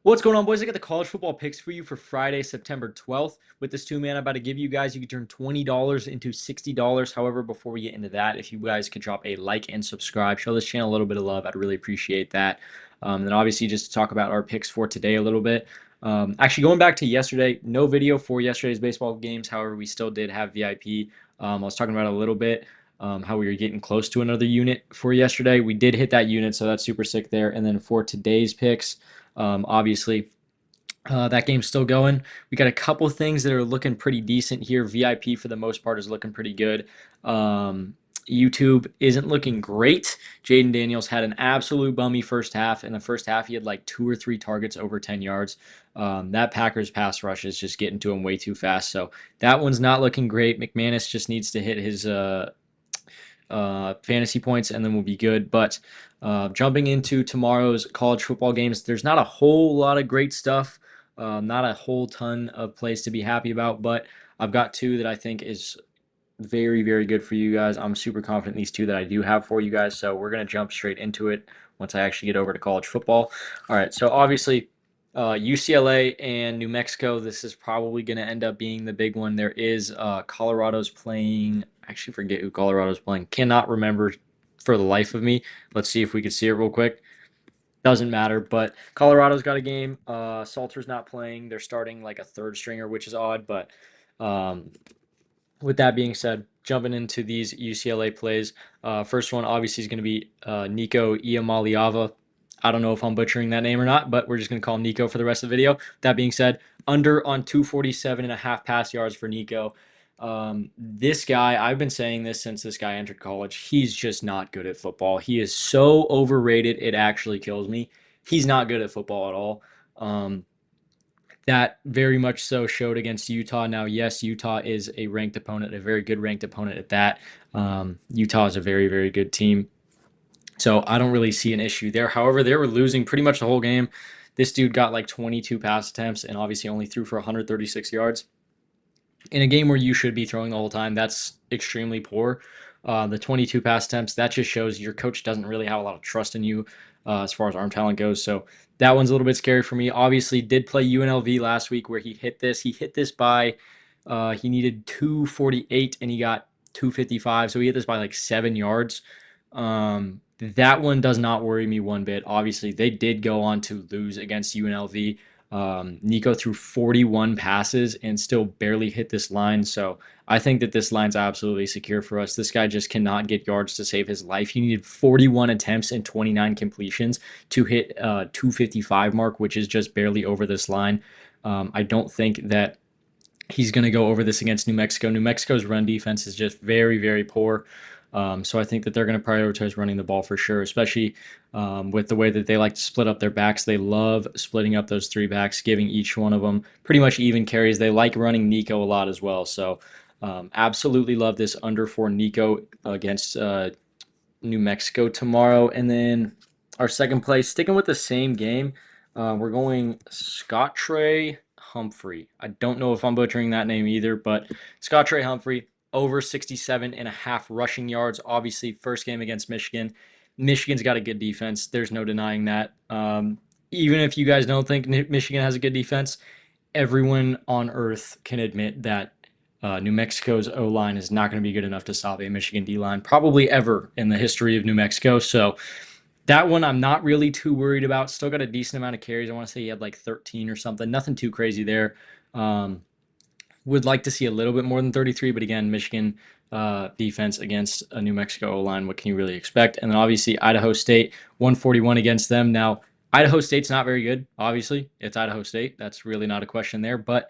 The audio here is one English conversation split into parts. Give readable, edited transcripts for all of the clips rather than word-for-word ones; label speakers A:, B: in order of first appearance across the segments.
A: What's going on, boys? I got the college football picks for you for Friday, September 12th. With this two-man I'm about to give you guys, you can turn $20 into $60. However, before we get into that, if you guys could drop a like and subscribe, show this channel a little bit of love, I'd really appreciate that. Then obviously just to talk about our picks for today a little bit. Actually, going back to yesterday, no video for yesterday's baseball games. However, we still did have VIP. I was talking about it a little bit. How we were getting close to another unit for yesterday. We did hit that unit, so that's super sick there. And then for today's picks, obviously, that game's still going. We got a couple things that are looking pretty decent here. VIP, for the most part, is looking pretty good. YouTube isn't looking great. Jaden Daniels had an absolute bummy first half. In the first half, he had like 2 or 3 targets over 10 yards. That Packers pass rush is just getting to him way too fast. So that one's not looking great. McManus just needs to hit his fantasy points, and then we'll be good. But jumping into tomorrow's college football games, there's not a whole lot of great stuff, not a whole ton of plays to be happy about, but I've got two that I think is very, very good for you guys. I'm super confident in these two that I do have for you guys, so we're going to jump straight into it once I actually get over to college football. All right, so obviously UCLA and New Mexico, this is probably going to end up being the big one. There is Colorado's playing. I actually forget who Colorado's playing. Cannot remember for the life of me. Let's see if we can see it real quick. Doesn't matter, but Colorado's got a game. Salter's not playing. They're starting like a third stringer, which is odd. But with that being said, jumping into these UCLA plays, first one obviously is going to be Nico Iamaleava. I don't know if I'm butchering that name or not, but we're just going to call him Nico for the rest of the video. That being said, under on 247.5 pass yards for Nico. This guy, I've been saying this since this guy entered college. He's just not good at football. He is so overrated, it actually kills me. He's not good at football at all. That very much so showed against Utah. Now, yes, Utah is a ranked opponent, a very good ranked opponent at that. Utah is a very, very good team. So I don't really see an issue there. However, they were losing pretty much the whole game. This dude got like 22 pass attempts and obviously only threw for 136 yards. In a game where you should be throwing the whole time, that's extremely poor. The 22 pass attempts, that just shows your coach doesn't really have a lot of trust in you as far as arm talent goes. So that one's a little bit scary for me. Obviously, did play UNLV last week where he hit this. He hit this by, he needed 248 and he got 255. So he hit this by like 7 yards. That one does not worry me one bit. Obviously, they did go on to lose against UNLV. Nico threw 41 passes and still barely hit this line. So I think that this line's absolutely secure for us. This guy just cannot get yards to save his life. He needed 41 attempts and 29 completions to hit 255 mark, which is just barely over this line. I don't think that he's going to go over this against New Mexico. New Mexico's run defense is just very, very poor. So I think that they're going to prioritize running the ball for sure, especially with the way that they like to split up their backs. They love splitting up those 3 backs, giving each one of them pretty much even carries. They like running Nico a lot as well. So absolutely love this under for Nico against New Mexico tomorrow. And then our second play, sticking with the same game, we're going Trey Humphrey. I don't know if I'm butchering that name either, but Trey Humphrey, over 67.5 rushing yards. Obviously, first game against Michigan. Michigan's got a good defense. There's no denying that. Even if you guys don't think Michigan has a good defense, everyone on earth can admit that New Mexico's O-line is not going to be good enough to stop a Michigan D-line, probably ever in the history of New Mexico. So that one I'm not really too worried about. Still got a decent amount of carries. I want to say he had like 13 or something. Nothing too crazy there. Would like to see a little bit more than 33, but again, Michigan defense against a New Mexico line, what can you really expect? And then obviously Idaho State, 141 against them. Now, Idaho State's not very good, obviously. It's Idaho State. That's really not a question there. But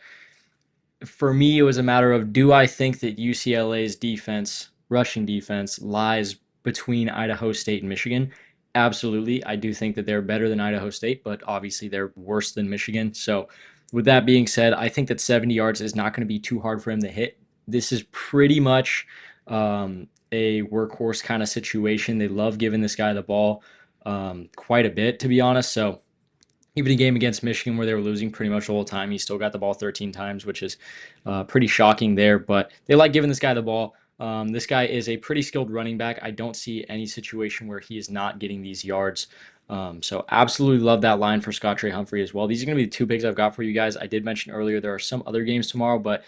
A: for me, it was a matter of, do I think that UCLA's defense, rushing defense, lies between Idaho State and Michigan? Absolutely. I do think that they're better than Idaho State, but obviously they're worse than Michigan. So with that being said, I think that 70 yards is not going to be too hard for him to hit. This is pretty much a workhorse kind of situation. They love giving this guy the ball quite a bit, to be honest. So even a game against Michigan where they were losing pretty much the whole time, he still got the ball 13 times, which is pretty shocking there. But they like giving this guy the ball. This guy is a pretty skilled running back. I don't see any situation where he is not getting these yards. So absolutely love that line for Trey Humphrey as well. These are going to be the two picks I've got for you guys. I did mention earlier there are some other games tomorrow, but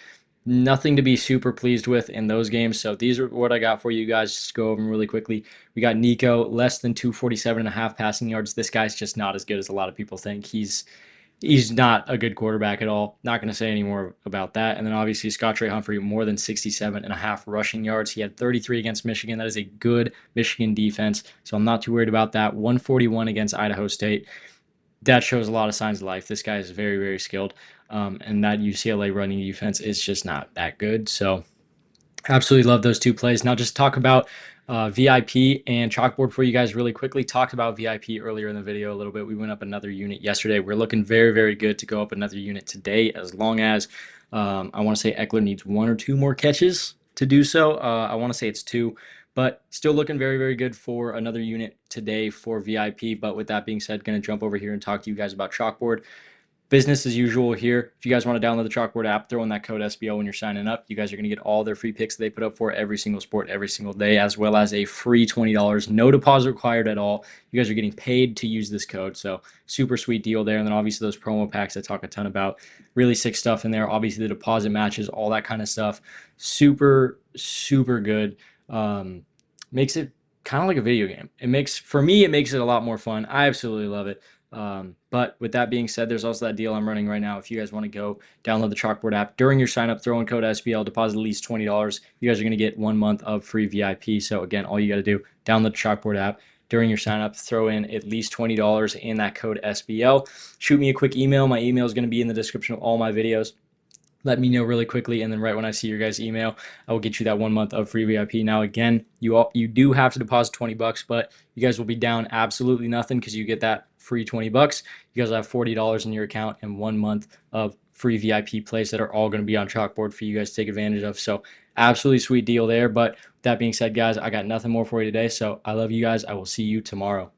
A: nothing to be super pleased with in those games. So these are what I got for you guys. Just go over them really quickly. We got Nico, less than 247.5 passing yards. This guy's just not as good as a lot of people think. He's not a good quarterback at all. Not going to say any more about that. And then obviously Trey Humphrey, more than 67.5 rushing yards. He had 33 against Michigan. That is a good Michigan defense. So I'm not too worried about that. 141 against Idaho State. That shows a lot of signs of life. This guy is very, very skilled. And that UCLA running defense is just not that good. So absolutely love those two plays. Now just talk about VIP and Chalkboard for you guys really quickly. Talked about VIP earlier in the video a little bit. We went up another unit yesterday. We're looking very, very good to go up another unit today, as long as I want to say Eckler needs 1 or 2 more catches to do so. I want to say it's 2, but still looking very, very good for another unit today for VIP. But with that being said, going to jump over here and talk to you guys about Chalkboard. Business as usual here. If you guys want to download the Chalkboard app, throw in that code SBO when you're signing up. You guys are going to get all their free picks they put up for every single sport, every single day, as well as a free $20. No deposit required at all. You guys are getting paid to use this code. So super sweet deal there. And then obviously those promo packs I talk a ton about. Really sick stuff in there. Obviously the deposit matches, all that kind of stuff. Super, super good. Makes it kind of like a video game. For me, it makes it a lot more fun. I absolutely love it. But with that being said, there's also that deal I'm running right now. If you guys want to go download the Chalkboard app during your sign up, throw in code SBL, deposit at least $20. You guys are going to get 1 month of free VIP. So again, all you got to do, download the Chalkboard app during your sign up, throw in at least $20 in that code SBL. Shoot me a quick email. My email is going to be in the description of all my videos. Let me know really quickly, and then right when I see your guys' email, I will get you that 1 month of free VIP. Now, again, you do have to deposit $20, but you guys will be down absolutely nothing because you get that free $20. You guys will have $40 in your account and 1 month of free VIP plays that are all going to be on Chalkboard for you guys to take advantage of. So absolutely sweet deal there. But with that being said, guys, I got nothing more for you today. So I love you guys. I will see you tomorrow.